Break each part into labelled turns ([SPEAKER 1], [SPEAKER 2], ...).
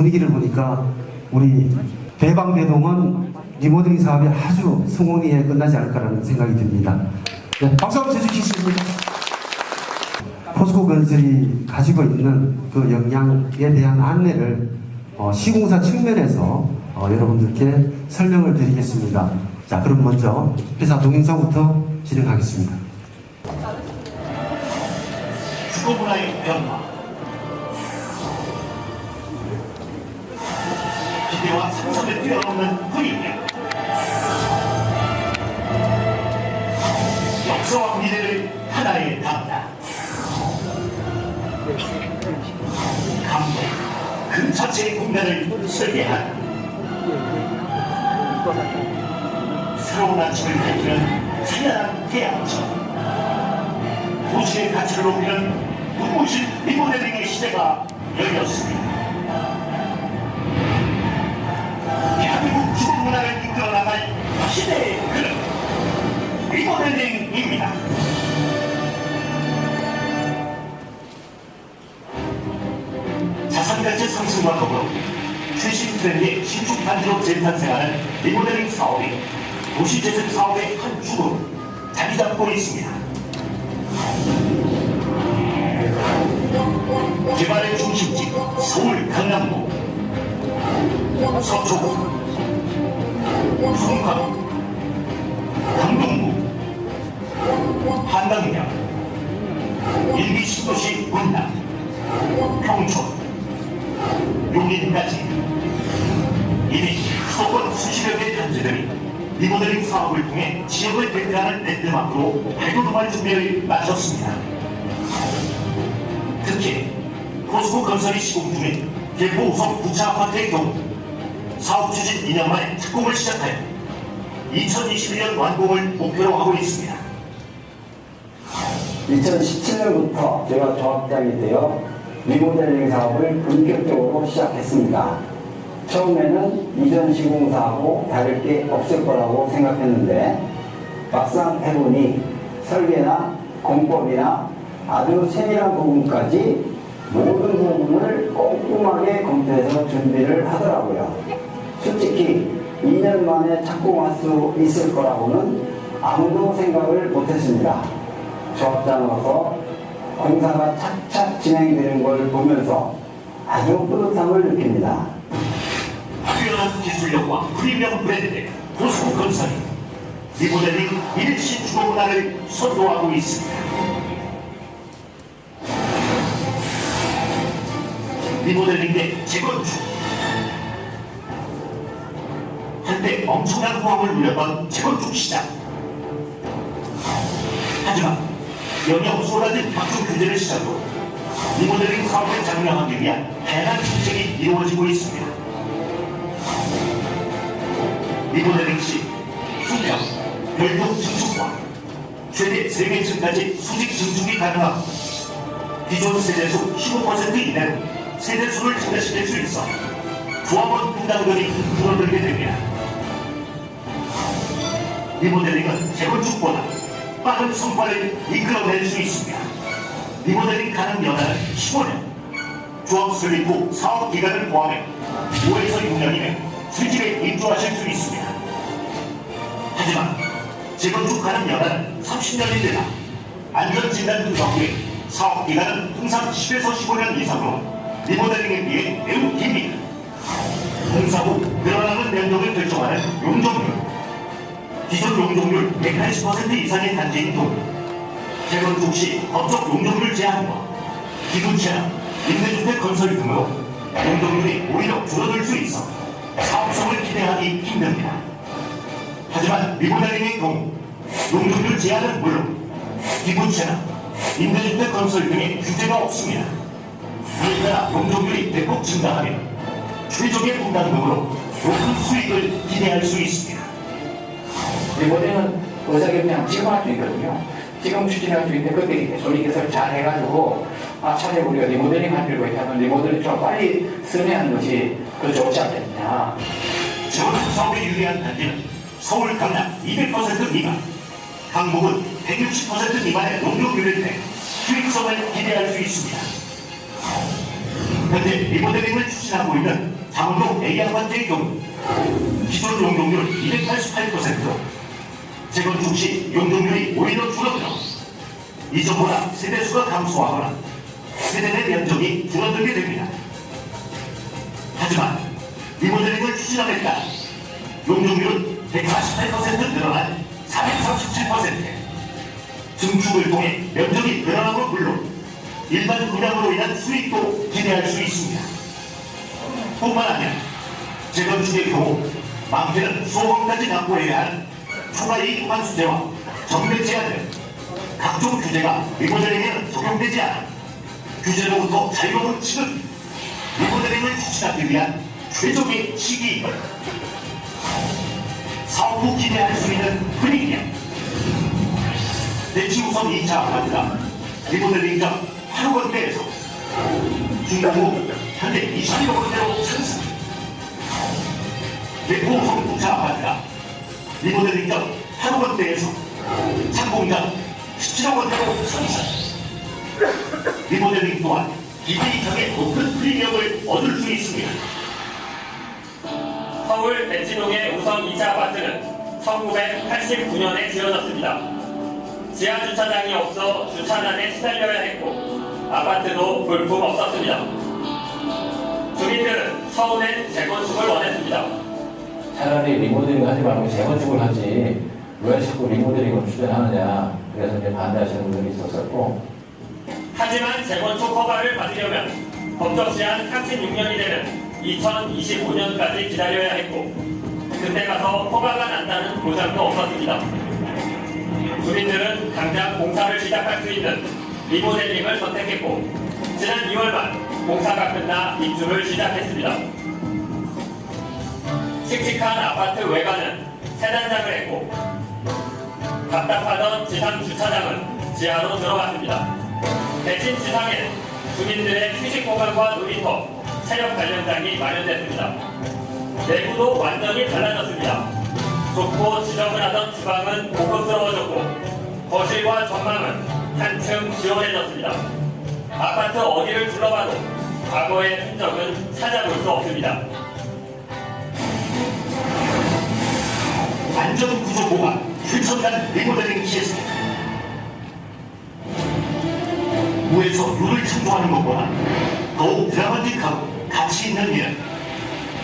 [SPEAKER 1] 분위기를 보니까 우리 대방대동은 리모델링 사업이 아주 성공리에 끝나지 않을까라는 생각이 듭니다. 네, 박수 한번 쳐주시겠습니다. 포스코 건설이 가지고 있는 그 역량에 대한 안내를 시공사 측면에서 여러분들께 설명을 드리겠습니다. 자, 그럼 먼저 회사 동영상부터 진행하겠습니다.
[SPEAKER 2] 주거문화의 변화, 기대와 상상을 뛰어넘는 후임력, 역사와 미래를 하나에 담다. 감독, 그 자체의 공간을 설계하다. 새로운 아침을 밝히는 찬란한 태양처럼 도시의 가치를 높이는 눈부신 리모델링의 시대가 열렸습니다. 대한민국 주거문화를 이끌어 나갈 시대의 흐름, 리모델링입니다. 자산가치 상승과 더불어 최신 트렌드의 신축 단지로 재탄생하는 리모델링 사업이 도시재생 사업의 한 축으로 자리 잡고 있습니다. 개발의 중심지 서울 강남구, 서초구, 송파구, 강동구, 한강역, 일기 신도시 분당, 평촌, 용인까지 이미 수도권 수십여 개 단지들이 리모델링 사업을 통해 지역을 대표하는 랜드마크로 발돋움할 준비를 마쳤습니다. 특히 포스코 건설이 시공 중인 개포 우성 부차 아파트의 경우 사업 추진 2년 만에 착공을 시작하여 2021년 완공을 목표로 하고 있습니다.
[SPEAKER 3] 2017년부터 제가 조합장이 되어 리모델링 사업을 본격적으로 시작했습니다. 처음에는 이전 시공사하고 다를 게 없을 거라고 생각했는데 막상 해보니 설계나 공법이나 아주 세밀한 부분까지 모든 부분을 꼼꼼하게 검토해서 준비를 하더라고요. 솔직히 2년 만에 착공할 수 있을 거라고는 아무도 생각을 못했습니다. 조합장으로서 공사가 착착 진행되는 걸 보면서 아주 뿌듯함을 느낍니다.
[SPEAKER 2] 뛰어난 기술력과 프리미엄 브랜드 포스코 건설이 리모델링 일시 주거문화를 선도하고 있습니다. 리모델링 대 재건축, 한때 엄청난 호황을 누렸던 재건축 시장. 하지만 영영 쏟아진 각종 규제를 시작으로 리모델링 사업을 장려하기 위한 다양한 정책이 이루어지고 있습니다. 리모델링 시 수평, 별도 증축과 최대 3개층까지 수직 증축이 가능하고 기존 세대수 15% 이내로 세대수를 증가시킬 수 있어 조합원 분담금이 줄어들게 됩니다. 리모델링은 재건축보다 빠른 성과를 이끌어낼 수 있습니다. 리모델링 가능 연한은 15년, 조합 설립 후 사업 기간을 포함해 5에서 6년이면 수집에 입주하실 수 있습니다. 하지만 재건축 가능 연한은 30년인데다 안전진단 분석 후에 사업 기간은 통상 10에서 15년 이상으로 리모델링에 비해 매우 깁니다. 공사 후 늘어나는 면적을 결정하는 용적률, 기존 용적률 180% 이상의 단지인 동, 재건축 시 법적 용적률 제한과 기부채나 임대주택 건설 등으로 용적률이 오히려 줄어들 수 있어 사업성을 기대하기 힘듭니다. 하지만 리모델링의 경우 용적률 제한은 물론 기부채나 임대주택 건설 등의 규제가 없습니다. 그러니까 용적률이 대폭 증가하면 최적의 분담금으로 높은 수익을 기대할 수 있습니다.
[SPEAKER 4] 리모델링은 의사결정 지금 할 수 있거든요. 지금 추진할 수 있는데 그때 소리개설 잘 해가지고 차라리 우리가 리모델링 할 필요가 있다면 리모델링 좀 빨리 선회하는 것이 더 좋지 않겠냐.
[SPEAKER 2] 재건축 사업에 유리한 단지는 서울 강남 200% 미만, 강북은 160% 미만의 용적률일 때 수익성을 기대할 수 있습니다. 현재 리모델링을 추진하고 있는 장원동 A아파트의 경우 기존 용적률 288%, 재건축 시 용적률이 오히려 줄어들어 이전보다 세대수가 감소하거나 세대 내 면적이 줄어들게 됩니다. 하지만 리모델링을 추진함에 따라 용적률은 148% 늘어난 437%, 증축을 통해 면적이 늘어나고 물론 일반 분양으로 인한 수익도 기대할 수 있습니다. 뿐만 아니라 재건축의 경우 많게는 수억원까지 납부해야 하는 초과이익 환수제와 전매 제한 등 각종 규제가 리모델링에는 적용되지 않아 규제로부터 자유로운 지금 리모델링을 추진하기 위한 최적의 시기이고 사업 후 기대할 수 있는 분위기야. 대치우선 2차 아파트가 리모델링 전 8억원대에서 준공 후 현재 21억원대로 상승. 대포우선 9차 아파트가 리모델링 전 8억원대에서 착공 전 17억원대로 상승. 리모델링 또한 기대 이상의 높은 프리미엄을 얻을 수 있습니다.
[SPEAKER 5] 서울 대치동의 우선 2차 아파트는 1989년에 지어졌습니다. 지하 주차장이 없어 주차난에 시달려야 했고 아파트도 볼품 없었습니다. 주민들은 서운해 재건축을 원했습니다.
[SPEAKER 6] 차라리 리모델링 하지 말고 재건축을 하지 왜 자꾸 리모델링을 추진하느냐, 그래서 이제 반대하시는 분들이 있었었고,
[SPEAKER 5] 하지만 재건축 허가를 받으려면 법적 시한 36년이 되는 2025년까지 기다려야 했고 그때 가서 허가가 난다는 보장도 없었습니다. 주민들은 당장 공사를 시작할 수 있는 리모델링을 선택했고 지난 2월 말 공사가 끝나 입주를 시작했습니다. 씩씩한 아파트 외관은 새 단장을 했고 답답하던 지상 주차장은 지하로 들어갔습니다. 대신 지상에는 주민들의 휴식 공간과 놀이터, 체력 단련장이 마련됐습니다. 내부도 완전히 달라졌습니다. 좁고 지저분하던 주방은 고급스러워졌고 거실과 전망은 한층 시원해졌습니다. 아파트 어디를 둘러봐도 과거의 흔적은 찾아볼 수 없습니다.
[SPEAKER 2] 안전 구조 보강, 최첨단 리모델링 시스템. 무에서 유를 창조하는 것보다 더욱 드라마틱하고 가치 있는 일은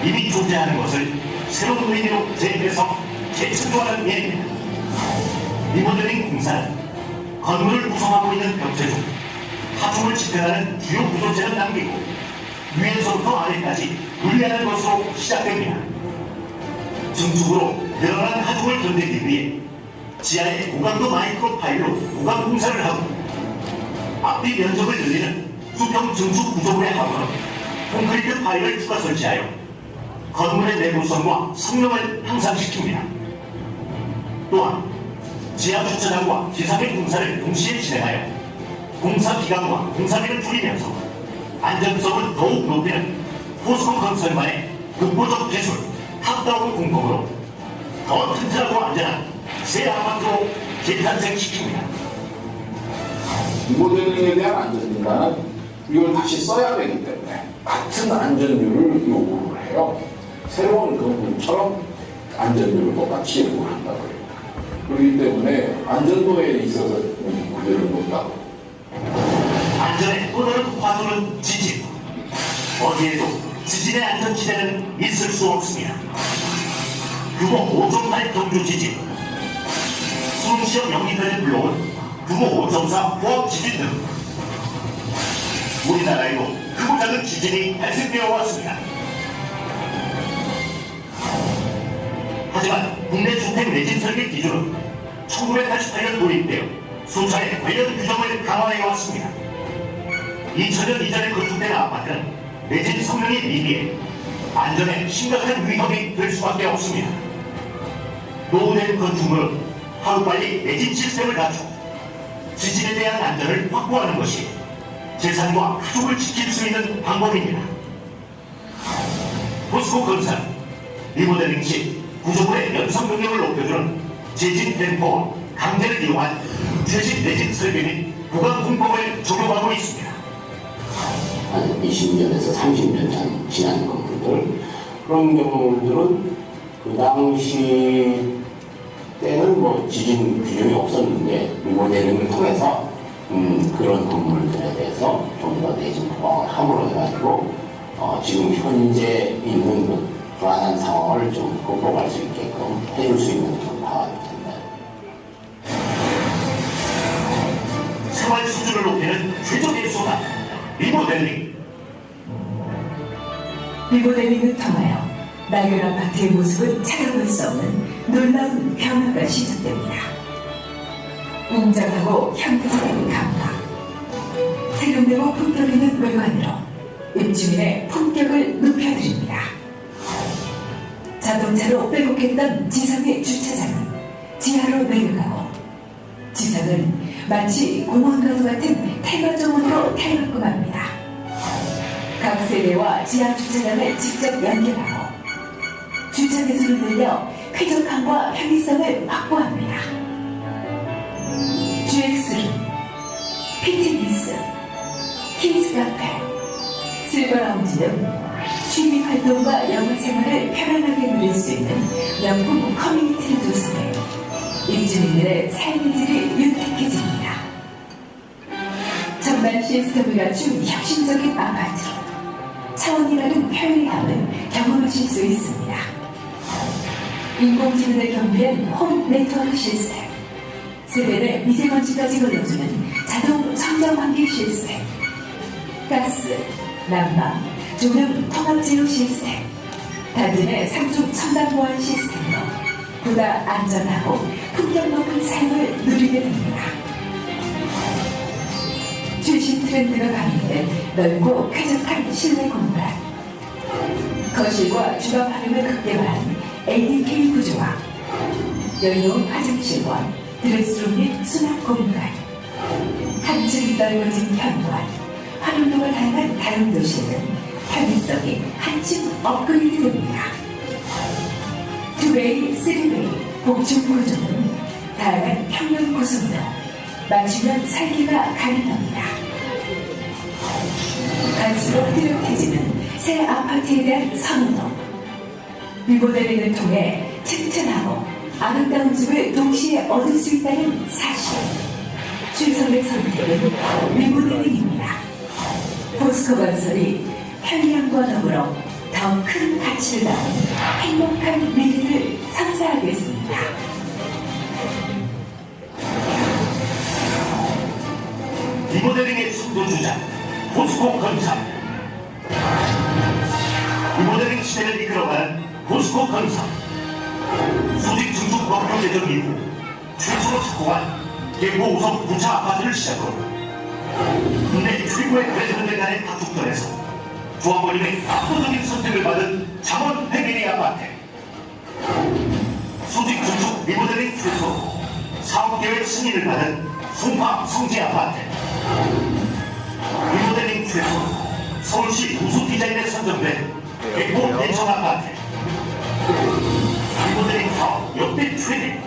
[SPEAKER 2] 이미 존재하는 것을 새로운 의미로 재해석, 재창조하는 일입니다. 리모델링 공사는 건물을 구성하고 있는 벽체 중 하중을 집행하는 주요 구조체는 남기고 위에서부터 아래까지 분리하는 것으로 시작됩니다. 증축으로 늘어난 하중을 견디기 위해 지하에 고강도 마이크로 파일로 고강 공사를 하고 앞뒤 면적을 늘리는 수평 증축 구조물의 하부는 콘크리트 파일을 추가 설치하여 건물의 내구성과 성능을 향상시킵니다. 또한 지하 주차장과 지상의 공사를 동시에 진행하여 공사 기간과 공사비를 줄이면서 안전성을 더욱 높이는 포스코 건설만의 극보적 기술 탑다운 공법으로 더 튼튼하고 안전한 새 아파트로 재탄생시킵니다.
[SPEAKER 7] 리모델링에 대한 안전인가는 이걸 다시 써야 되기 때문에 같은 안전률을 요구를 해요. 새로운 건물처럼 안전률을 똑같이 요구를 한다고요. 그렇기 때문에 안전도에 있어서 문제를 놓는다고.
[SPEAKER 2] 안전의 또 다른 화두는 지진. 어디에도 지진의 안전지대는 있을 수 없습니다. 규모 5.8 경주 지진, 수능시험 연기까지 불러온 규모 5.4 포함 지진 등 우리나라에도 크고 작은 지진이 발생되어 왔습니다. 하지만 국내 주택 내진 설계 기준은 1988년 도입되어 수차례 관련 규정을 강화해 왔습니다. 2000년 이전에 건축된 아파트는 내진 성능이 미비해 안전에 심각한 위험이 될 수밖에 없습니다. 노후된 건축물은 하루빨리 내진 시스템을 갖추고 지진에 대한 안전을 확보하는 것이 재산과 가족을 지킬 수 있는 방법입니다. 포스코 건설은 리모델링 시 구조물의 연성 능력을 높여주는 재진 댐퍼와 강제를 이용한 최신 내진 설계 및 보강 공법을 적용하고 있습니다.
[SPEAKER 7] 한 20년에서 30년 전 지난 건물들 그런 경우들은 그 당시 때는 뭐 지진 규정이 없었는데 리모델링을 통해서 그런 건물들에 대해서 좀 더 내진 보강을 함으로 해가지고 지금 현재 있는 그 불안한 상황을 좀 극복할 수 있게끔 해줄 수 있는 그런 방안이 됩니다.
[SPEAKER 2] 생활 수준을 높이는 최적의 수단 리모델링.
[SPEAKER 8] 리모델링을 통하여 낡은 아파트의 모습을 찾아볼 수 없는 놀라운 변화가 시작됩니다. 웅장하고 현대적인 감각, 세련되고 품격 있는 외관으로 입주민의 품격을 높여드립니다. 자동차로 빼곡했던 지상의 주차장은 지하로 내려가고, 지상은 마치 공원과도 같은 테마 정원으로 탈바꿈합니다. 각 세대와 지하 주차장을 직접 연결하고 주차 개수를 늘려 쾌적함과 편의성을 확보합니다. GX룸, 피트니스, 키즈 카페, 실버라운지 등 취미 활동과 영화 생활을 편안하게 누릴 수 있는 명품 커뮤니티를 조성해 입주민들의 삶의 질이 윤택해집니다. 첨단 시스템을 갖춘 혁신적인 아파트로 차원이라는 편리함을 경험하실 수 있습니다. 인공지능을 겸비한 홈 네트워크 시스템, 세대의 미세먼지까지 걸러주는 자동 청정 환기 시스템, 가스, 난방, 조명 통합 제어 시스템, 단지 상중 첨단 보안 시스템으로 보다 안전하고 품격 높은 삶을 누리게 됩니다. 최신 트렌드가 반영된 넓고 쾌적한 실내 공간, 거실과 주방 활용을 극대화한 ADK 구조와 여유로운 화장실과 드레스룸 및 수납 공간, 한층 넓어진 현관, 활용도가 다양한 다용도실 등 편의성이 한층 업그레이드됩니다. 2베이, 3베이, 복층 구조는 다양한 평면 구성으로 맞춤형 살기가 가능합니다. 갈수록 뚜렷해지는 새 아파트에 대한 선호도, 리모델링을 통해 칭찬하고 아름다운 집을 동시에 얻을 수 있다는 사실. 최선의 선택은 리모델링입니다. 포스코 건설이 편리함과 더불어 더 큰 가치를 낳은 행복한 미래를 선사하겠습니다.
[SPEAKER 2] 리모델링의 선도주자 포스코 건설. 리모델링 시대를 이끌어가는 포스코 건설. 수직 증축 법규 제정 이후 최초로 착공한 대구 5성 9차 아파트를 시작으로 국내 최고의 브랜드 간의 다축전에서 조합원님의 압도적인 선택을 받은 창원 회계리 아파트. 수직 증축 리모델링 최초 사업계획 승인을 받은 송파 성지 아파트. 리모델링 최초 서울시 우수 디자인에 선정된 백호 대청 아파트. 리모델링 사업 역대 최대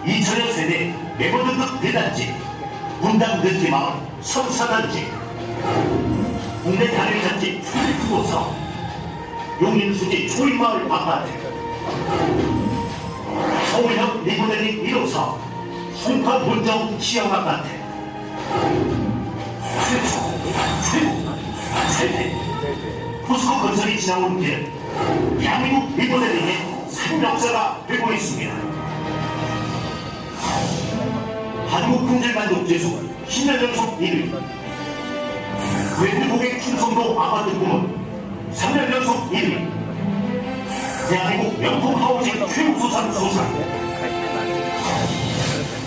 [SPEAKER 2] 2천여 세대 매거등급 대단지 분당 느티마을 선사단지 국내 단일 단지 수립구도서 용인수지 초인마을 아파트 서울형 리모델링 1호사 송파 본정 시형 아파트 최고 최대 포스코 건설이 지나온 길 대한민국 리모델링의 산역사가 되고 있습니다. 한국 품질 만족 지수 10년 연속 1위, 외부 고객 충성도 아파트 부문 3년 연속 1위, 대한민국 명품 하우징 최우수상 수상,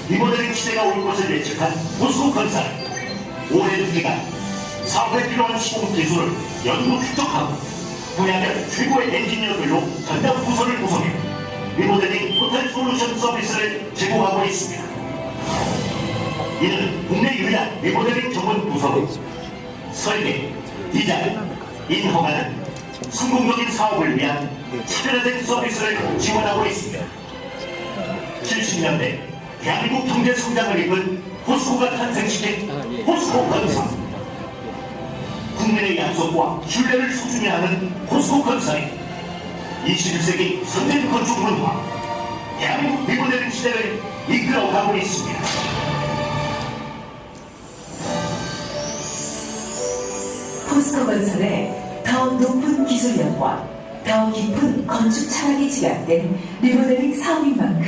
[SPEAKER 2] 리모델링 시대가 올 것을 예측한 포스코 건설. 오랜 기간 사업에 필요한 시공 기술을 연구 축적하고 분야별 최고의 엔지니어들로 전담 부서를 구성해 리모델링 토탈 솔루션 서비스를 제공하고 있습니다. 이는 국내 유일한 리모델링 전문 부서로 설계, 디자인, 인허가는 성공적인 사업을 위한 차별화된 서비스를 지원하고 있습니다. 70년대 대한민국 경제 성장을 이끈 포스코가 탄생시킨 포스코 건설. 국민의 약속과 신뢰를 소중히 하는 포스코 건설이 21세기 선진 건축 문화, 대한민국 리모델링 시대를 이끌어가고 있습니다.
[SPEAKER 8] 포스코 건설의 더 높은 기술력과 더 깊은 건축 철학이 집약된 리모델링 사업인 만큼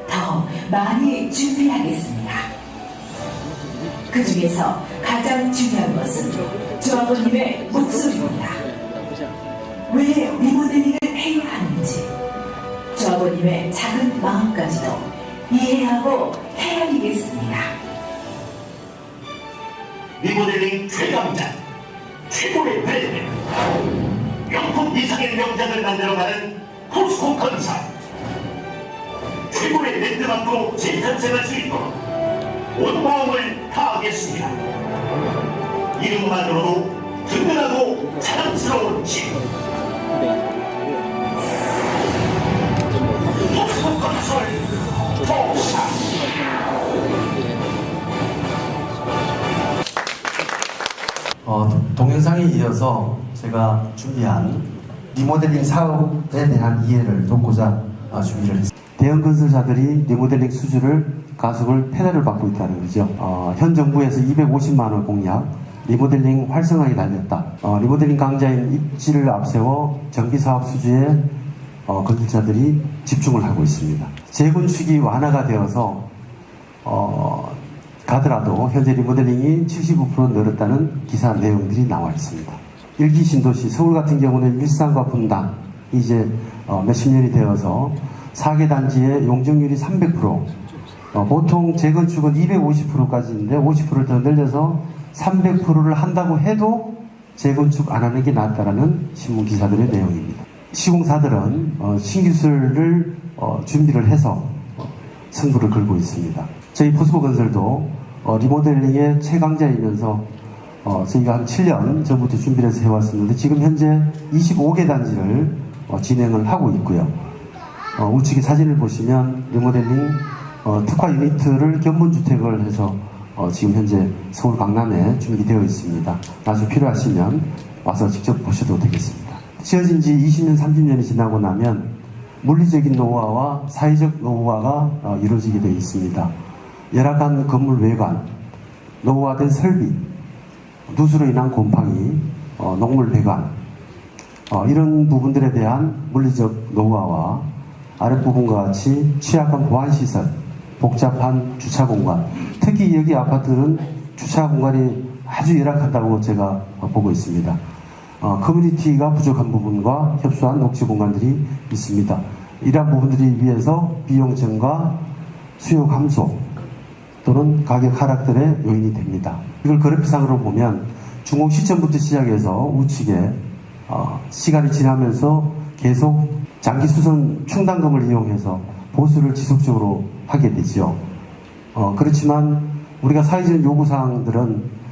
[SPEAKER 8] 더 많이 준비하겠습니다. 그 중에서 가장 중요한 것은 조합원님의 목소리입니다. 왜 리모델링을 해야 하는지 조합원님의 작은 마음까지도 이해하고 헤아리겠습니다.
[SPEAKER 2] 리모델링 최강자, 최고의 브랜드, 명품 이상의 명작을 만들어가는 포스코 건설. 최고의 랜드마크로 재탄생할 수 있도록 온 마음을 다하겠습니다. 이름만으로도 든든하고 자랑스러운 집. 포스코 건설 포스타.
[SPEAKER 1] 동영상에 이어서 제가 준비한 리모델링 사업에 대한 이해를 돕고자 준비를 했습니다. 대형 건설사들이 리모델링 수주를 가속을 페달을 받고 있다는 거죠. 현 정부에서 250만 원 공약, 리모델링 활성화에 달렸다. 리모델링 강자인 입지를 앞세워 정비사업 수주에 건설사들이 집중을 하고 있습니다. 재건축이 완화가 되어서 가더라도 현재 리모델링이 75% 늘었다는 기사 내용들이 나와 있습니다. 일기 신도시 서울 같은 경우는 일산과 분당 이제 몇십 년이 되어서 4개 단지의 용적률이 300%, 보통 재건축은 250%까지인데 50%를 더 늘려서 300%를 한다고 해도 재건축 안 하는 게 낫다라는 신문 기사들의 내용입니다. 시공사들은 신기술을 준비를 해서 승부를 걸고 있습니다. 저희 포스코 건설도 리모델링의 최강자이면서 저희가 한 7년 전부터 준비를 해서 해왔었는데 지금 현재 25개 단지를 진행을 하고 있고요. 우측에 사진을 보시면 리모델링 특화 유니트를 견본주택을 해서 지금 현재 서울 강남에 준비되어 있습니다. 나중에 필요하시면 와서 직접 보셔도 되겠습니다. 지어진 지 20년, 30년이 지나고 나면 물리적인 노후화와 사회적 노후화가 이루어지게 되어 있습니다. 열악한 건물 외관, 노후화된 설비, 누수로 인한 곰팡이, 녹물 배관, 이런 부분들에 대한 물리적 노후화와 아랫부분과 같이 취약한 보안시설, 복잡한 주차공간, 특히 여기 아파트는 주차공간이 아주 열악하다고 제가 보고 있습니다. 커뮤니티가 부족한 부분과 협소한 녹지 공간들이 있습니다. 이러한 부분들이 위해서 비용 증가, 수요 감소 또는 가격 하락들의 요인이 됩니다. 이걸 그래프상으로 보면 준공 시점부터 시작해서 우측에 시간이 지나면서 계속 장기 수선 충당금을 이용해서 보수를 지속적으로 하게 되죠. 그렇지만 우리가 사회적 요구사항들은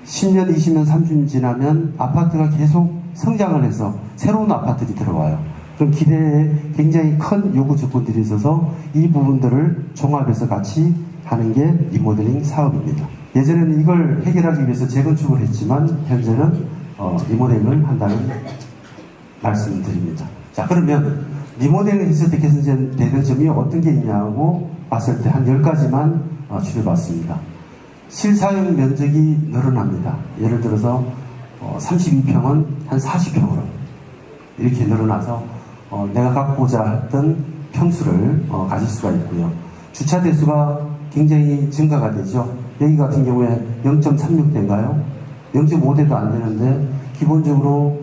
[SPEAKER 1] 10년, 20년, 30년 지나면 아파트가 계속 성장을 해서 새로운 아파트들이 들어와요. 그럼 기대에 굉장히 큰 요구 조건들이 있어서 이 부분들을 종합해서 같이 하는 게 리모델링 사업입니다. 예전에는 이걸 해결하기 위해서 재건축을 했지만 현재는 리모델링을 한다는 말씀을 드립니다. 자, 그러면 리모델링 했을 때 개선되는 점이 어떤 게 있냐고 봤을 때 한 10가지만 추려봤습니다. 실사용 면적이 늘어납니다. 예를 들어서 32평은 한 40평으로 이렇게 늘어나서 내가 갖고자 했던 평수를 가질 수가 있고요. 주차 대수가 굉장히 증가가 되죠. 여기 같은 경우에 0.36대인가요? 0.5대도 안 되는데 기본적으로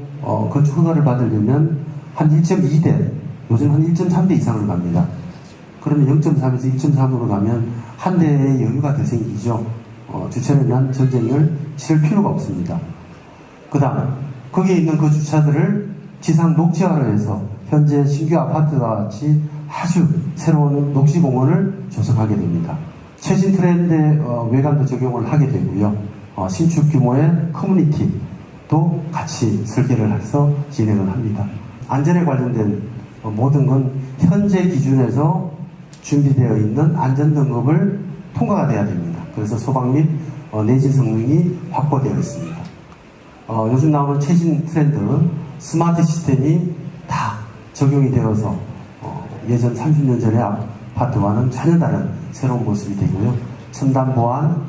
[SPEAKER 1] 건축 허가를 받으려면 한 1.2대, 요즘 한 1.3대 이상을 갑니다. 그러면 0.3에서 1.3으로 가면 한 대의 여유가 더 생기죠. 주차를 위한 전쟁을 치를 필요가 없습니다. 그 다음 거기에 있는 그 주차들을 지상 녹지화로 해서 현재 신규 아파트와 같이 아주 새로운 녹지공원을 조성하게 됩니다. 최신 트렌드의 외관도 적용을 하게 되고요. 신축 규모의 커뮤니티도 같이 설계를 해서 진행을 합니다. 안전에 관련된 모든 건 현재 기준에서 준비되어 있는 안전등급을 통과가 돼야 됩니다. 그래서 소방 및 내진 성능이 확보되어 있습니다. 요즘 나오는 최신 트렌드 스마트 시스템이 다 적용이 되어서 예전 30년 전의 아파트와는 전혀 다른 새로운 모습이 되고요. 첨단 보안,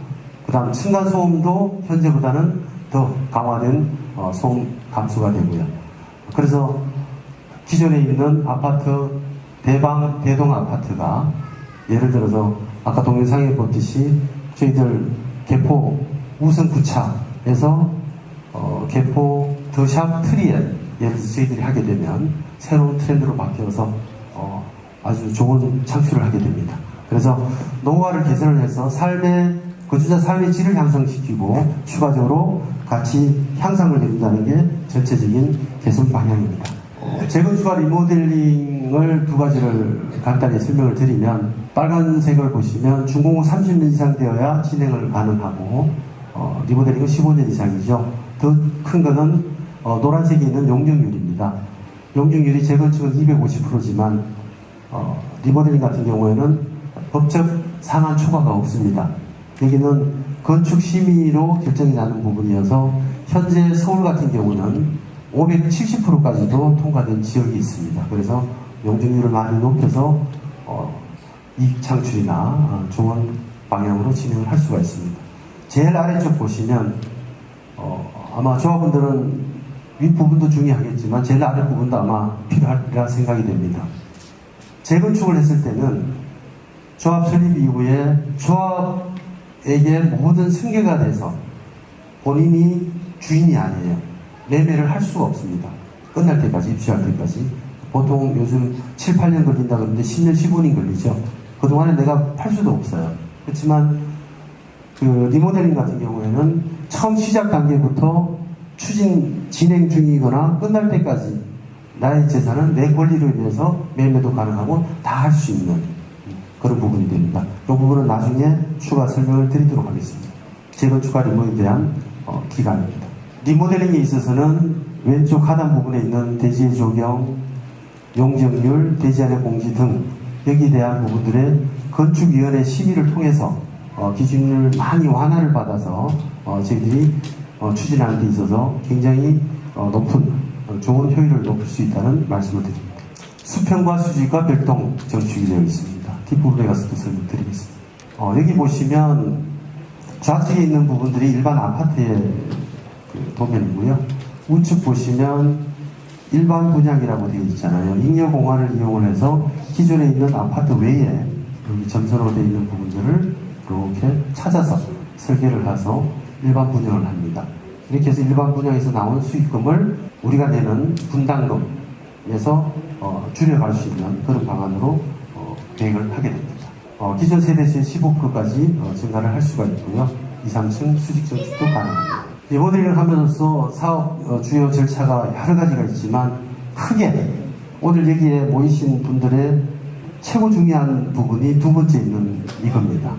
[SPEAKER 1] 그 다음 층간소음도 현재보다는 더 강화된 소음 감수가 되고요. 그래서 기존에 있는 아파트 대동 아파트가 예를 들어서 아까 동영상에 보듯이 저희들 개포 우성구차에서 개포 더샵 트리엘 예를 들어서 저희들이 하게 되면 새로운 트렌드로 바뀌어서 아주 좋은 창출을 하게 됩니다. 그래서 노후화를 개선을 해서 거주자 삶의 질을 향상시키고 추가적으로 같이 향상을 이룬다는 게 전체적인 개선 방향입니다. 재건축과 리모델링을 두 가지를 간단히 설명을 드리면 빨간색을 보시면 준공후 30년 이상 되어야 진행을 가능하고 리모델링은 15년 이상이죠. 더 큰 거는 노란색에 있는 용적률입니다. 용적률이 재건축은 250%지만 리모델링 같은 경우에는 법적 상한 초과가 없습니다. 여기는 건축 심의로 결정이 나는 부분이어서 현재 서울 같은 경우는 570%까지도 통과된 지역이 있습니다. 그래서 용적률을 많이 높여서 이익 창출이나 좋은 방향으로 진행을 할 수가 있습니다. 제일 아래쪽 보시면 아마 조합원들은 윗부분도 중요하겠지만 제일 아랫부분도 아마 필요하리라 생각이 됩니다. 재건축을 했을 때는 조합 설립 이후에 조합에게 모든 승계가 돼서 본인이 주인이 아니에요. 매매를 할 수가 없습니다. 끝날 때까지, 입주할 때까지. 보통 요즘 7, 8년 걸린다 그러는데 10년, 15년 걸리죠. 그동안에 내가 팔 수도 없어요. 그렇지만 리모델링 같은 경우에는 처음 시작 단계부터 진행 중이거나 끝날 때까지 나의 재산은 내 권리로 인해서 매매도 가능하고 다 할 수 있는 그런 부분이 됩니다. 이 부분은 나중에 추가 설명을 드리도록 하겠습니다. 재건축과 리모델링에 대한 기간입니다. 리모델링에 있어서는 왼쪽 하단 부분에 있는 대지의 조경, 용적률, 대지 안의 공지 등 여기에 대한 부분들의 건축위원회 심의를 통해서 기준을 많이 완화를 받아서 저희들이 추진하는 데 있어서 굉장히 높은 좋은 효율을 높일 수 있다는 말씀을 드립니다. 수평과 수직과 별동 정축이 되어 있습니다. 뒷부분에 가서 또 설명드리겠습니다. 여기 보시면 좌측에 있는 부분들이 일반 아파트의 도면이고요. 우측 보시면 일반 분양이라고 되어 있잖아요. 잉여공간을 이용을 해서 기존에 있는 아파트 외에 여기 점선으로 되어 있는 부분들을 이렇게 찾아서 설계를 해서 일반 분양을 합니다. 이렇게 해서 일반 분양에서 나온 수익금을 우리가 내는 분담금에서 줄여갈 수 있는 그런 방안으로 계획을 하게 됩니다. 기존 세대수의 15%까지 증가를 할 수가 있고요. 2, 3층 수직 건축도 가능합니다. 리모델링을 하면서 사업 주요 절차가 여러 가지가 있지만 크게 오늘 여기에 모이신 분들의 최고 중요한 부분이 두 번째 있는 이겁니다.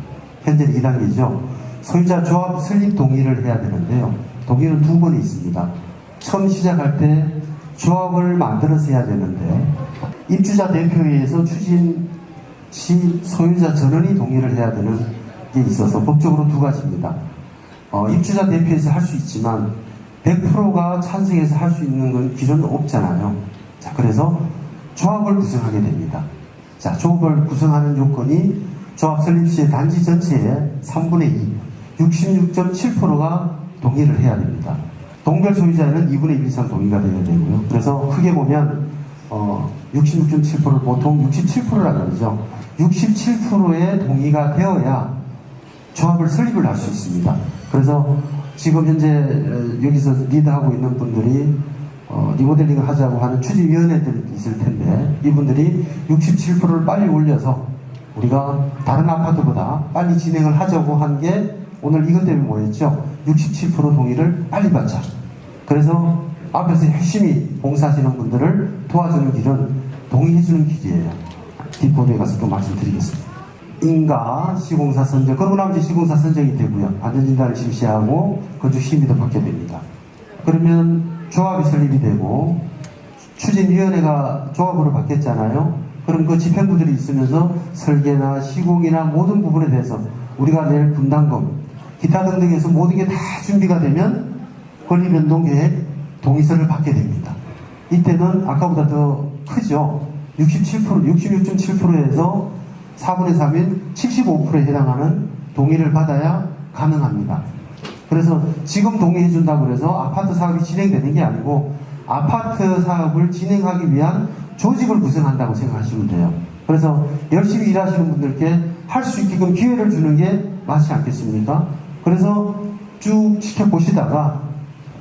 [SPEAKER 1] 현재 2단계죠. 소유자 조합 설립 동의를 해야 되는데요. 동의는 두 번이 있습니다. 처음 시작할 때 조합을 만들어서 해야 되는데 입주자 대표회에서 추진 시 소유자 전원이 동의를 해야 되는 게 있어서 법적으로 두 가지입니다. 입주자 대표에서 할 수 있지만 100%가 찬성해서 할 수 있는 건 기존은 없잖아요. 자, 그래서 조합을 구성하게 됩니다. 자, 조합을 구성하는 요건이 조합 설립 시에 단지 전체의 3분의 2, 66.7%가 동의를 해야 됩니다. 동별 소유자에는 2분의 1 이상 동의가 되어야 되고요. 그래서 크게 보면 66.7%를 보통 67%라고 그러죠. 67%의 동의가 되어야 조합을 설립을 할 수 있습니다. 그래서 지금 현재 여기서 리드하고 있는 분들이 리모델링을 하자고 하는 추진위원회들이 있을 텐데 이분들이 67%를 빨리 올려서 우리가 다른 아파트보다 빨리 진행을 하자고 한 게 오늘 이것 때문에 뭐였죠? 67% 동의를 빨리 받자. 그래서 앞에서 열심히 봉사하시는 분들을 도와주는 길은 동의해주는 길이에요. 뒷부분에 가서 또 말씀드리겠습니다. 인가 시공사 선정, 그러고 나면 이제 시공사 선정이 되고요. 안전진단을 실시하고 건축 심의도 받게 됩니다. 그러면 조합이 설립이 되고 추진위원회가 조합으로 바뀌었잖아요. 그럼 그 집행부들이 있으면서 설계나 시공이나 모든 부분에 대해서 우리가 낼 분담금, 기타 등등에서 모든 게 다 준비가 되면 권리변동 계획 동의서를 받게 됩니다. 이때는 아까보다 더 크죠. 66.7%에서 4분의 3인 75%에 해당하는 동의를 받아야 가능합니다. 그래서 지금 동의해준다고 해서 아파트 사업이 진행되는 게 아니고 아파트 사업을 진행하기 위한 조직을 구성한다고 생각하시면 돼요. 그래서 열심히 일하시는 분들께 할 수 있게끔 기회를 주는 게 맞지 않겠습니까? 그래서 쭉 지켜보시다가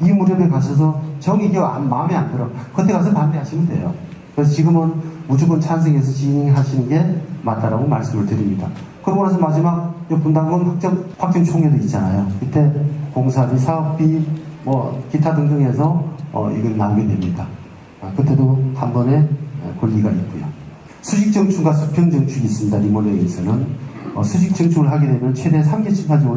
[SPEAKER 1] 이 무렵에 가셔서 이게 마음에 안 들어. 그때 가서 반대하시면 돼요. 그래서 지금은 무조건 찬성해서 진행하시는 게 맞다라고 말씀을 드립니다. 그러고 나서 마지막 분담금 확정 총회도 있잖아요. 이때 공사비, 사업비, 기타 등등해서 이걸 나오게 됩니다. 그때도 한 번에 권리가 있고요. 수직 정축과 수평 정축이 있습니다. 리모델링에서는 수직 정축을 하게 되면 최대 3개층까지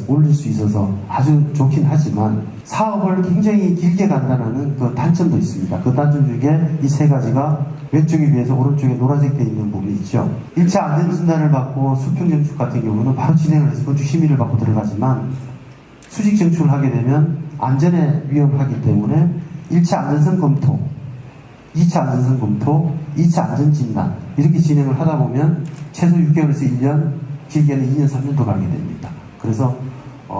[SPEAKER 1] 올릴 수 있어서 아주 좋긴 하지만 사업을 굉장히 길게 간다는 그 단점도 있습니다. 그 단점 중에 이 세 가지가 왼쪽에 비해서 오른쪽에 노란색 되어 있는 부분이 있죠. 1차 안전진단을 받고 수평 정축 같은 경우는 바로 진행을 해서 건축 심의를 받고 들어가지만 수직 정축을 하게 되면 안전에 위험하기 때문에 1차 안전성 검토, 2차 안전성 검토, 2차 안전진단 이렇게 진행을 하다 보면 최소 6개월에서 1년, 길게는 2년, 3년도 가게 됩니다. 그래서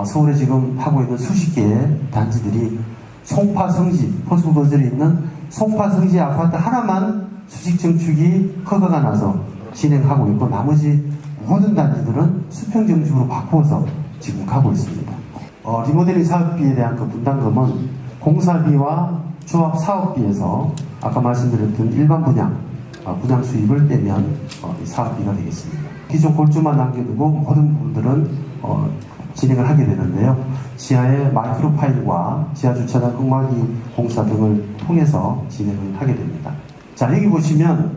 [SPEAKER 1] 서울에 지금 하고 있는 수십 개의 단지들이 송파성지, 포스코건설에 있는 송파성지 아파트 하나만 수직 정축이 허가가 나서 진행하고 있고 나머지 모든 단지들은 수평 정축으로 바꾸어서 지금 가고 있습니다. 리모델링 사업비에 대한 그 분담금은 공사비와 조합 사업비에서 아까 말씀드렸던 일반 분양 수입을 떼면 사업비가 되겠습니다. 기존 골조만 남겨두고 모든 부분들은 진행을 하게 되는데요. 지하의 마이크로 파일과 지하 주차장 흙막이 공사 등을 통해서 진행을 하게 됩니다. 자, 여기 보시면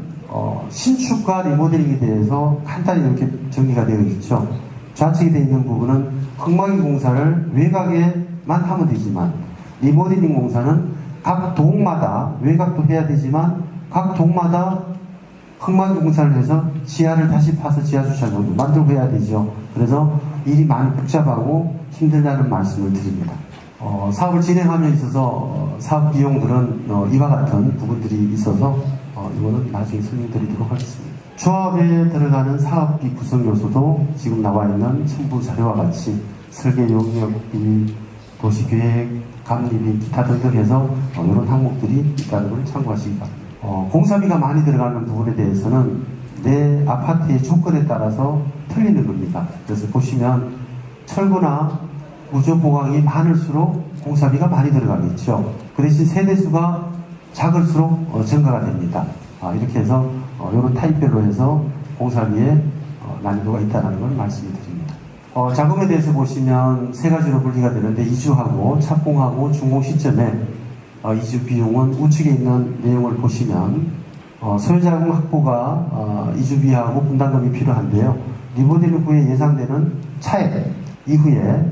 [SPEAKER 1] 신축과 리모델링에 대해서 간단히 이렇게 정리가 되어 있죠. 좌측에 되어 있는 부분은 흙막이 공사를 외곽에만 하면 되지만 리모델링 공사는 각 동마다 외곽도 해야 되지만 각 동마다 흙막이 공사를 해서 지하를 다시 파서 지하 주차장도 만들고 해야 되죠. 그래서 일이 많이 복잡하고 힘들다는 말씀을 드립니다. 사업을 진행함에 있어서 사업 비용들은 이와 같은 부분들이 있어서 이거는 나중에 설명드리도록 하겠습니다. 조합에 들어가는 사업비 구성 요소도 지금 나와 있는 첨부 자료와 같이 설계 용역비, 도시계획, 감리비, 기타 등등 해서 이런 항목들이 있다는 걸 참고하시기 바랍니다. 공사비가 많이 들어가는 부분에 대해서는 내 아파트의 조건에 따라서 틀리는 겁니다. 그래서 보시면 철거나 무조 보강이 많을수록 공사비가 많이 들어가겠죠. 그 대신 세대수가 작을수록 증가가 됩니다. 이렇게 해서 이런 타입별로 해서 공사비에 난이도가 있다는 걸 말씀을 드립니다. 자금에 대해서 보시면 세 가지로 분리가 되는데 이주하고 착공하고 준공 시점에 이주 비용은 우측에 있는 내용을 보시면 소유자금 확보가 이주비하고 분담금이 필요한데요. 리모델링 후에 예상되는 차액 이후에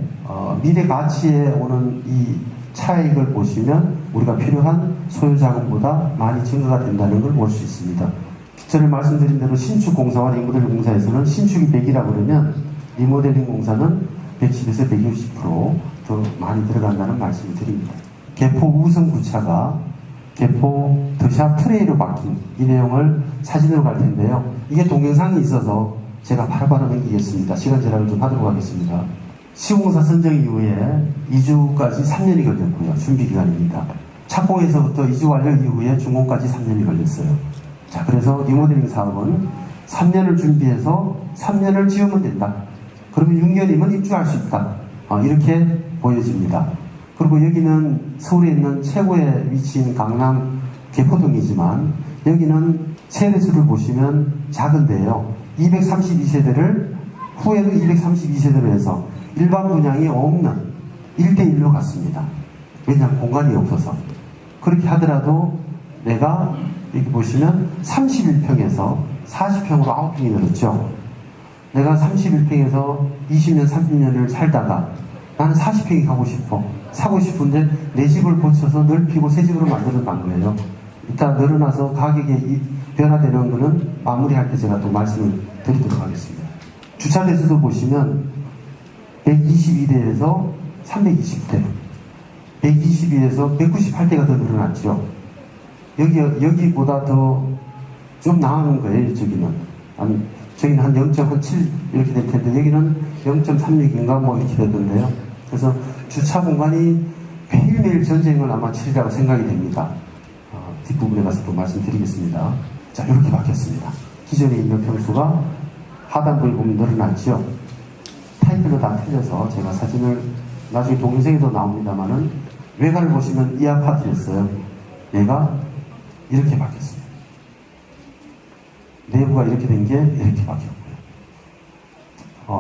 [SPEAKER 1] 미래 가치에 오는 이 차익을 보시면 우리가 필요한 소유자금보다 많이 증가가 된다는 걸 볼 수 있습니다. 전에 말씀드린 대로 신축 공사와 리모델링 공사에서는 신축이 100이라고 그러면 리모델링 공사는 110에서 160% 더 많이 들어간다는 말씀을 드립니다. 개포 우성 구차가 개포 더샵 트레이로 바뀐 이 내용을 사진으로 갈 텐데요. 이게 동영상이 있어서 제가 바로바로 넘기겠습니다. 시간 제약을 좀 하도록 하겠습니다. 시공사 선정 이후에 이주까지 3년이 걸렸고요. 준비기간입니다. 착공에서부터 이주 완료 이후에 준공까지 3년이 걸렸어요. 자, 그래서 리모델링 사업은 3년을 준비해서 3년을 지으면 된다. 그러면 6년이면 입주할 수 있다. 이렇게 보여집니다. 그리고 여기는 서울에 있는 최고의 위치인 강남 개포동이지만 여기는 세대수를 보시면 작은데요. 232세대를 후에도 232세대로 해서 일반 분양이 없는 1대1로 갔습니다. 왜냐하면 공간이 없어서. 그렇게 하더라도 내가 여기 보시면 31평에서 40평으로 9평이 늘었죠. 내가 31평에서 20년, 30년을 살다가 나는 40평이 가고 싶어. 사고 싶은데 내 집을 고쳐서 넓히고 새 집으로 만들어 간 거예요. 이따 늘어나서 가격이 변화되는 거는 마무리할 때 제가 또 말씀을 드리도록 하겠습니다. 주차 대수도 보시면 122대에서 320대. 122에서 198대가 더 늘어났죠. 여기보다 더 좀 나은 거예요, 저기는. 저기는 한 0.7 이렇게 될 텐데, 여기는 0.36인가 뭐 이렇게 되던데요. 그래서 주차 공간이 매일매일 전쟁을 아마 치르라고 생각이 됩니다. 뒷부분에 가서 또 말씀드리겠습니다. 자, 이렇게 바뀌었습니다. 기존에 있는 평수가 하단부에 보면 늘어났죠. 타이틀도 다 틀려서 제가 사진을 나중에 동영상에도 나옵니다만은 외관을 보시면 이 아파트였어요. 얘가 이렇게 바뀌었습니다. 내부가 이렇게 된 게 이렇게 바뀌었고요.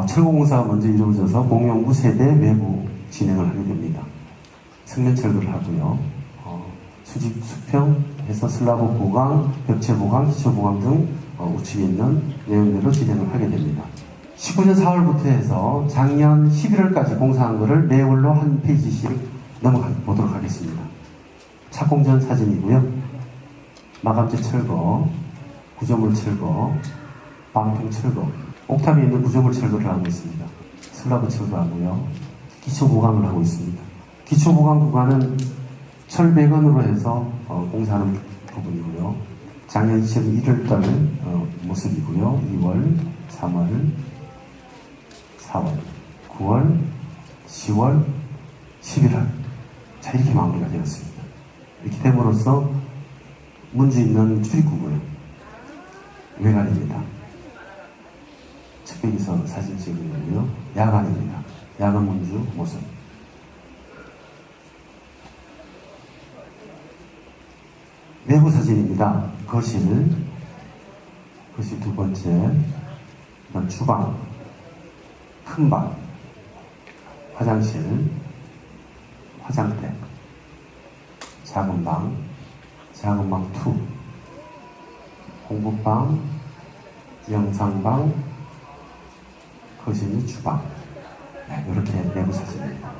[SPEAKER 1] 철거공사가 먼저 이루어져서 공용 무세대 외부 진행을 하게 됩니다. 측면 철거를 하고요. 수직 수평해서 슬라브 보강, 벽체 보강, 기초 보강 등 우측에 있는 내용대로 진행을 하게 됩니다. 19년 4월부터 해서 작년 11월까지 공사한 것을 매월로 한 페이지씩 넘어가 보도록 하겠습니다. 착공전 사진이고요. 마감재 철거, 구조물 철거, 방풍 철거, 옥탑에 있는 구조물 철거를 하고 있습니다. 슬라브 철거하고요. 기초 보강을 하고 있습니다. 기초 보강 구간은 철배건으로 해서 공사하는 부분이고요. 작년 2001월달 모습이고요. 2월, 3월, 4월, 9월, 10월, 11월. 자, 이렇게 마무리가 되었습니다. 이렇게 됨으로써 문제 있는 출입구고요. 외관입니다. 측백에서 사진 찍은 거고요. 야간입니다. 야간 문주 모습. 내부 사진입니다. 거실 두 번째, 그다음 주방, 큰 방, 화장실, 화장대, 작은 방 2, 공부방, 영상방, 거실, 주방. 네, 이렇게 내부 사진입니다.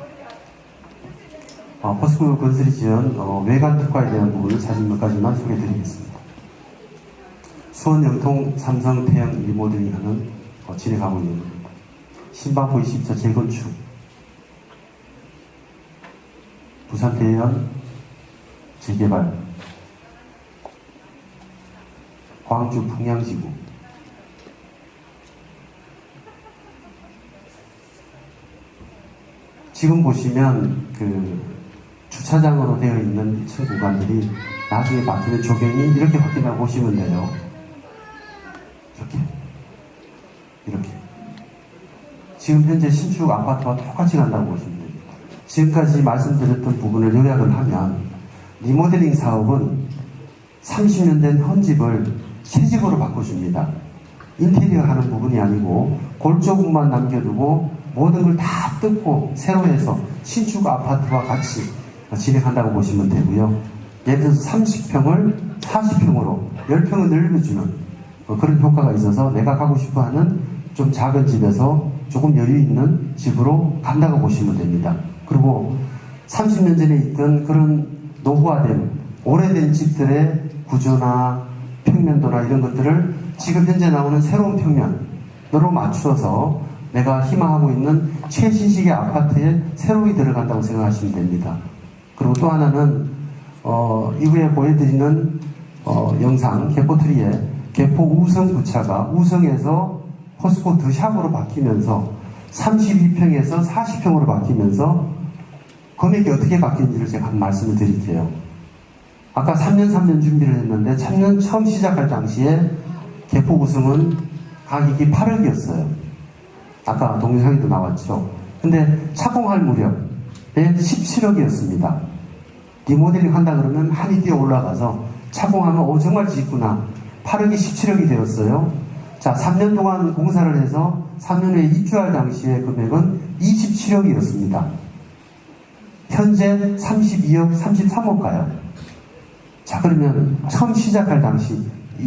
[SPEAKER 1] 포스코 건설이 지은 외관 특화에 대한 부분을 사진 몇 가지만 소개해드리겠습니다. 수원 영통 삼성 태양 리모델링하는 진행하고 있는 겁니다. 신반포 20차 재건축, 부산 대연 재개발, 광주 풍양지구, 지금 보시면 주차장으로 되어 있는 2층 구간들이 나중에 바뀌는 조경이 이렇게 바뀐다고 보시면 돼요. 이렇게. 지금 현재 신축 아파트와 똑같이 간다고 보시면 됩니다. 지금까지 말씀드렸던 부분을 요약을 하면 리모델링 사업은 30년 된 헌집을 새집으로 바꿔줍니다. 인테리어 하는 부분이 아니고 골조국만 남겨두고 모든 걸 다 뜯고 새로 해서 신축 아파트와 같이 진행한다고 보시면 되고요. 예를 들어서 30평을 40평으로 10평을 늘려주는 그런 효과가 있어서 내가 가고 싶어하는 좀 작은 집에서 조금 여유 있는 집으로 간다고 보시면 됩니다. 그리고 30년 전에 있던 그런 노후화된 오래된 집들의 구조나 평면도나 이런 것들을 지금 현재 나오는 새로운 평면으로 맞추어서 내가 희망하고 있는 최신식의 아파트에 새로이 들어간다고 생각하시면 됩니다. 그리고 또 하나는 이후에 보여드리는 영상 개포트리에 개포 우성 구차가 우성에서 포스코 드샵으로 바뀌면서 32평에서 40평으로 바뀌면서 금액이 어떻게 바뀌는지를 제가 한 말씀을 드릴게요. 아까 3년 준비를 했는데 3년 처음 시작할 당시에 개포 우성은 가격이 8억이었어요. 아까 동영상에도 나왔죠. 근데 착공할 무렵에 17억이었습니다. 리모델링 한다 그러면 한이 뛰어 올라가서 착공하면 정말 짓구나. 8억이 17억이 되었어요. 자, 3년 동안 공사를 해서 3년 후에 입주할 당시의 금액은 27억이었습니다. 현재 32억, 33억 가요. 자, 그러면 처음 시작할 당시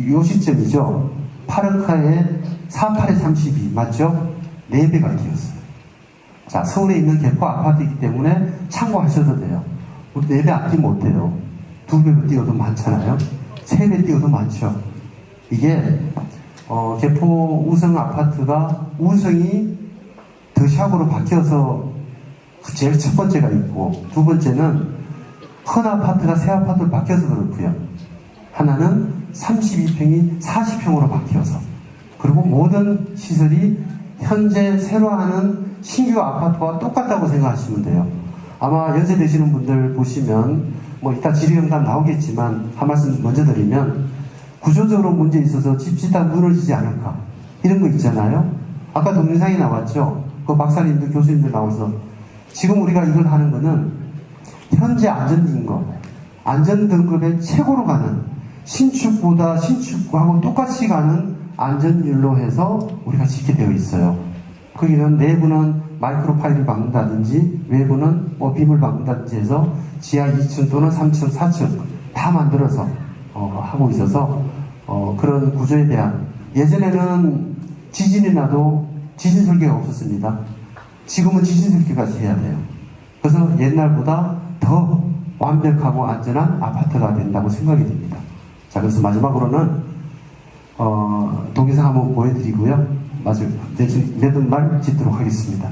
[SPEAKER 1] 요 시점이죠. 8억가에 48에 32 맞죠? 4배가 뛰었어요. 자, 서울에 있는 개포 아파트이기 때문에 참고하셔도 돼요. 우리 4배 안 뛰면 못해요. 2배로 뛰어도 많잖아요. 3배 뛰어도 많죠. 이게 개포 우성 아파트가 우성이 더샵으로 바뀌어서 그 제일 첫 번째가 있고, 두 번째는 큰 아파트가 새 아파트로 바뀌어서 그렇고요. 하나는 32평이 40평으로 바뀌어서, 그리고 모든 시설이 현재 새로 하는 신규 아파트와 똑같다고 생각하시면 돼요. 아마 연세 되시는 분들 보시면 뭐 이따 질의응답 나오겠지만 한 말씀 먼저 드리면, 구조적으로 문제 있어서 집 짓다 무너지지 않을까 이런 거 있잖아요. 아까 동영상이 나왔죠. 그 박사님들 교수님들 나와서 지금 우리가 이걸 하는 거는 현재 안전 등급의 최고로 가는, 신축보다 신축하고 똑같이 가는 안전율로 해서 우리가 짓게 되어 있어요. 거기는 내부는 마이크로 파일을 박는다든지 외부는 뭐 빔을 박는다든지 해서 지하 2층 또는 3층, 4층 다 만들어서 하고 있어서 그런 구조에 대한, 예전에는 지진이 나도 지진 설계가 없었습니다. 지금은 지진 설계까지 해야 돼요. 그래서 옛날보다 더 완벽하고 안전한 아파트가 된다고 생각이 됩니다. 자, 그래서 마지막으로는 동영상 한번 보여드리고요. 내든 말 짓도록 하겠습니다.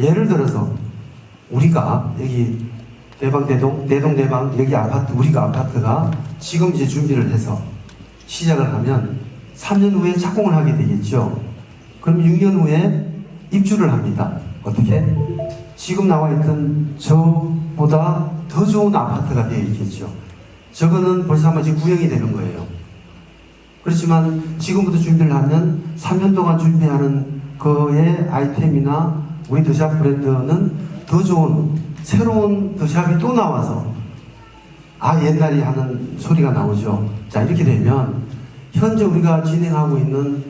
[SPEAKER 1] 예를 들어서 우리가 여기 대동 여기 아파트, 우리가 아파트가 지금 이제 준비를 해서 시작을 하면 3년 후에 착공을 하게 되겠죠. 그럼 6년 후에 입주를 합니다. 어떻게? 지금 나와 있던 저보다 더 좋은 아파트가 되어 있겠죠. 저거는 벌써 아마 지금 구형이 되는 거예요. 그렇지만 지금부터 준비를 하면 3년 동안 준비하는 그의 아이템이나 우리 더샵 브랜드는 더 좋은 새로운 더샵이 또 나와서 옛날에 하는 소리가 나오죠. 자, 이렇게 되면 현재 우리가 진행하고 있는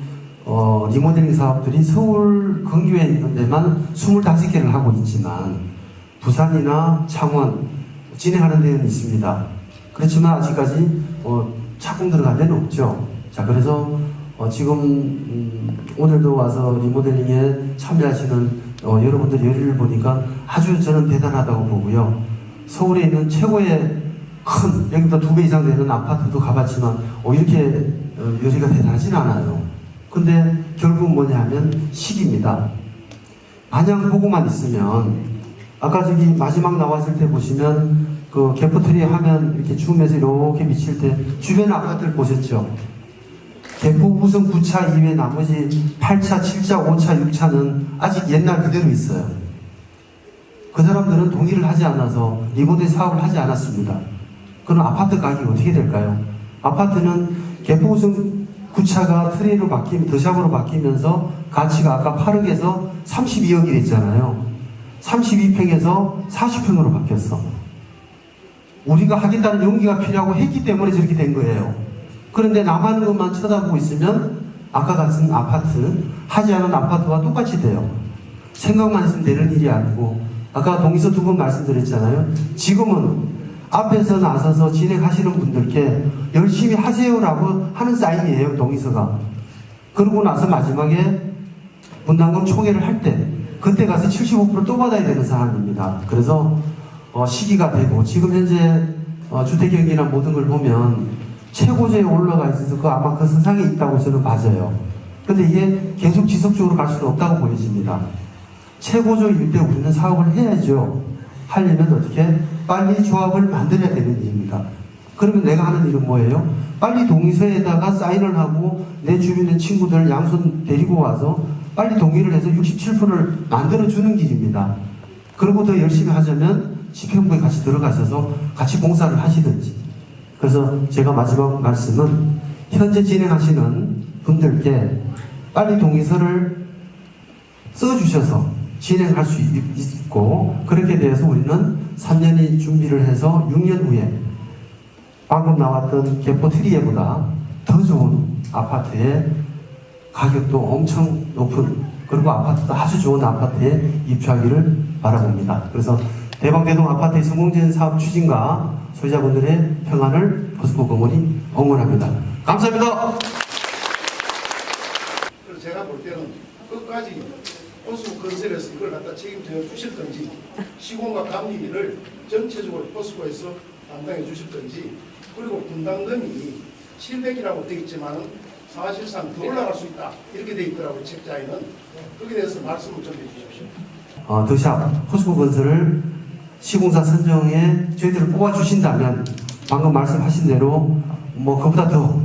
[SPEAKER 1] 리모델링 사업들이 서울 근교에 있는 데만 25개를 하고 있지만 부산이나 창원 진행하는 데는 있습니다. 그렇지만 아직까지 착공 들어간 데는 없죠. 자, 그래서 지금 오늘도 와서 리모델링에 참여하시는 여러분들 열의를 보니까 아주 저는 대단하다고 보고요. 서울에 있는 최고의 큰, 여기보다 2배 이상 되는 아파트도 가봤지만 이렇게 열의가 대단하진 않아요. 근데 결국 뭐냐 하면 시기입니다. 마냥 보고만 있으면 아까 저기 마지막 나왔을 때 보시면 그 개포트리 화면 이렇게 줌해서 이렇게 비칠 때 주변 아파트를 보셨죠? 개포 우선 9차 이외 나머지 8차, 7차, 5차, 6차는 아직 옛날 그대로 있어요. 그 사람들은 동의를 하지 않아서 리모델 사업을 하지 않았습니다. 그럼 아파트 가격이 어떻게 될까요? 아파트는 개포 우선 9차가 트레이로 더샵으로 바뀌면서 가치가 아까 8억에서 32억이 됐잖아요. 32평에서 40평으로 바뀌었어. 우리가 하겠다는 용기가 필요하고 했기 때문에 저렇게 된 거예요. 그런데 남하는 것만 쳐다보고 있으면 아까 같은 아파트, 하지 않은 아파트와 똑같이 돼요. 생각만 했으면 되는 일이 아니고 아까 동의서 2번 말씀드렸잖아요. 지금은 앞에서 나서서 진행하시는 분들께 열심히 하세요라고 하는 사인이에요. 동의서가. 그러고 나서 마지막에 분담금 총회를 할 때 그때 가서 75% 또 받아야 되는 상황입니다. 그래서 시기가 되고 지금 현재 주택경기나 모든 걸 보면 최고조에 올라가 있어서 아마 그 선상에 있다고 저는 봐져요. 근데 이게 계속 지속적으로 갈 수는 없다고 보여집니다. 최고조일 때 우리는 사업을 해야죠. 하려면 어떻게? 빨리 조합을 만들어야 되는 일입니다. 그러면 내가 하는 일은 뭐예요? 빨리 동의서에다가 사인을 하고 내 주변의 친구들 양손 데리고 와서 빨리 동의를 해서 67%를 만들어주는 길입니다. 그리고 더 열심히 하자면 집행부에 같이 들어가셔서 같이 봉사를 하시든지. 그래서 제가 마지막 말씀은 현재 진행하시는 분들께 빨리 동의서를 써주셔서 진행할 수 있고 그렇게 돼서 우리는 3년이 준비를 해서 6년 후에 방금 나왔던 개포 트리에보다 더 좋은 아파트에 가격도 엄청 높은 그리고 아파트도 아주 좋은 아파트에 입주하기를 바라봅니다. 그래서 대방대동 아파트의 성공적인 사업 추진과 소유자분들의 평안을 포스코 공원이 응원합니다. 감사합니다.
[SPEAKER 9] 그래서 제가 볼 때는 끝까지 포스코 건설에서 이걸 갖다 책임져 주실든지 시공과 감리를 전체적으로 포스코에서 담당해 주실든지 그리고 분담금이 700이라고 되어 있지만 사실상 더 올라갈 수 있다 이렇게 되어 있더라고요. 책자에는. 거기에 대해서 말씀을 좀 해주십시오.
[SPEAKER 1] 더샵 포스코 건설을 시공사 선정에 저희들을 뽑아주신다면 방금 말씀하신 대로 그보다 더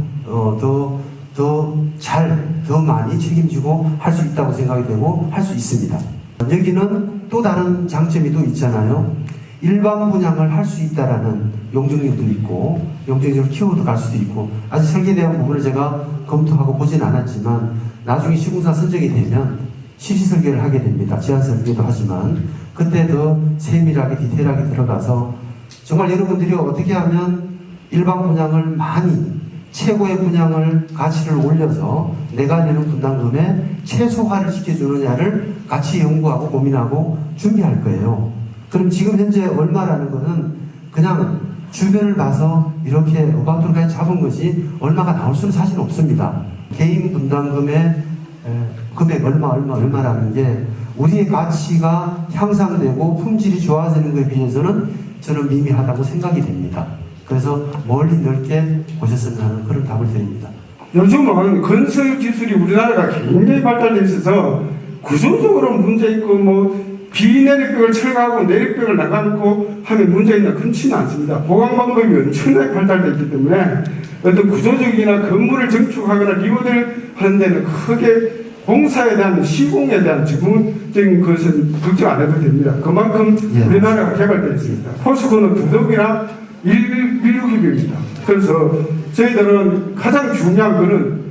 [SPEAKER 1] 많이 책임지고 할 수 있다고 생각이 되고 할 수 있습니다. 여기는 또 다른 장점이 또 있잖아요. 일반 분양을 할 수 있다라는 용적률도 있고 용적률을 키워도 갈 수도 있고 아직 설계에 대한 부분을 제가 검토하고 보진 않았지만 나중에 시공사 선정이 되면 실시 설계를 하게 됩니다. 제안 설계도 하지만 그때 더 세밀하게 디테일하게 들어가서 정말 여러분들이 어떻게 하면 일반 분양을 많이 최고의 분양을 가치를 올려서 내가 내는 분담금에 최소화를 시켜주느냐를 같이 연구하고 고민하고 준비할 거예요. 그럼 지금 현재 얼마라는 거는 그냥 주변을 봐서 이렇게 오박돌까지 잡은 것이 얼마가 나올 수는 사실 없습니다. 개인 분담금의 금액 얼마라는 게 우리의 가치가 향상되고 품질이 좋아지는 것에 비해서는 저는 미미하다고 생각이 됩니다. 그래서 멀리 넓게 보셨으면 하는 그런 답을 드립니다.
[SPEAKER 10] 요즘은 건설 기술이 우리나라가 굉장히 발달되어 있어서 구조적으로 문제 있고 비내립벽을 철거하고 내립벽을 나가놓고 하면 문제 있나 그렇지는 않습니다. 보강 방법이 엄청나게 발달되어 있기 때문에 어떤 구조적이나 건물을 증축하거나 리모델 하는 데는 크게 공사에 대한 시공에 대한 지금적인 것은 걱정 안 해도 됩니다. 그만큼
[SPEAKER 1] 예.
[SPEAKER 10] 우리나라가 개발되어 있습니다. 포스코는 두덕이나 162입니다. 그래서 저희들은 가장 중요한 것은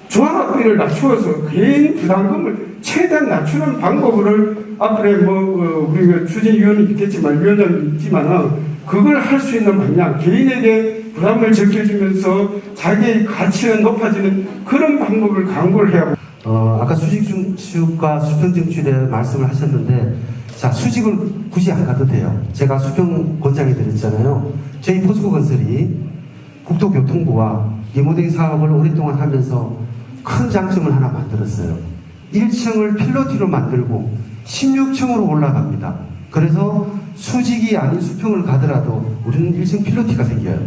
[SPEAKER 10] 중앙학비를 낮추어서 개인 부담금을 최대한 낮추는 방법을 앞으로 우리가 추진위원이 있겠지만 위원장이 있지만은 그걸 할 수 있는 방향, 개인에게 부담을 적혀주면서 자기의 가치는 높아지는 그런 방법을 강구를 해야 합니다.
[SPEAKER 1] 아까 수직 증축과 수평 증축에 말씀을 하셨는데, 자, 수직을 굳이 안 가도 돼요. 제가 수평 권장해 드렸잖아요. 저희 포스코 건설이 국토교통부와 리모델링 사업을 오랫동안 하면서 큰 장점을 하나 만들었어요. 1층을 필로티로 만들고 16층으로 올라갑니다. 그래서 수직이 아닌 수평을 가더라도 우리는 1층 필로티가 생겨요.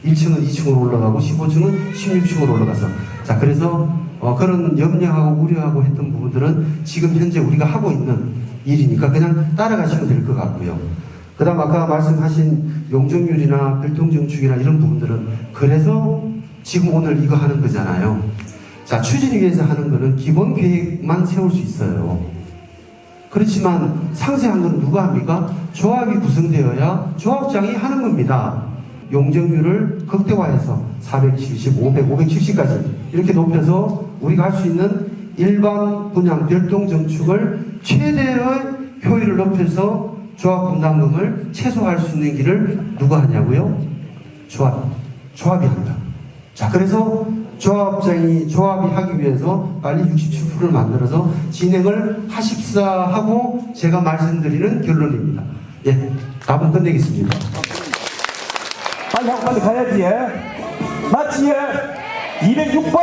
[SPEAKER 1] 1층은 2층으로 올라가고 15층은 16층으로 올라가서, 자, 그래서 그런 염려하고 우려하고 했던 부분들은 지금 현재 우리가 하고 있는 일이니까 그냥 따라가시면 될 것 같고요. 그 다음 아까 말씀하신 용적률이나 별통증축이나 이런 부분들은 그래서 지금 오늘 이거 하는 거잖아요. 자, 추진위에서 하는 거는 기본 계획만 세울 수 있어요. 그렇지만 상세한 건 누가 합니까? 조합이 구성되어야 조합장이 하는 겁니다. 용적률을 극대화해서 470, 500, 570까지 이렇게 높여서 우리가 할 수 있는 일반 분양 별동 증축을 최대의 효율을 높여서 조합 분담금을 최소화할 수 있는 길을 누가 하냐고요? 조합이 한다. 자, 그래서 조합이 하기 위해서 빨리 67%를 만들어서 진행을 하십사 하고 제가 말씀드리는 결론입니다. 예, 답은 끝내겠습니다.
[SPEAKER 11] 빨리 하고 빨리 가야지. 맞지? 206번.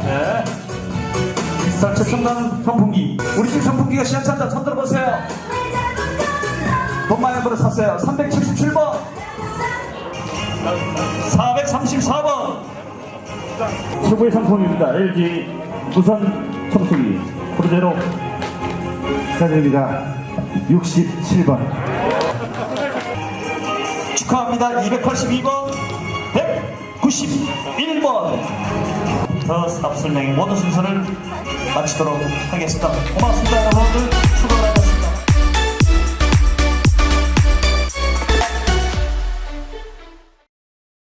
[SPEAKER 11] 네. 자, 최첨단 선풍기. 우리 집 선풍기가 시원찮다. 손 들어보세요. 돈 많이 벌어 샀어요. 377번. 434번. 최고의 상품입니다. LG 무선 청소기 프로제로 축하드립니다. 67번. 축하합니다. 282번, 191번. 더 스탑 설명의 모든 순서를 마치도록 하겠습니다. 고맙습니다, 여러분들. 수고하셨습니다.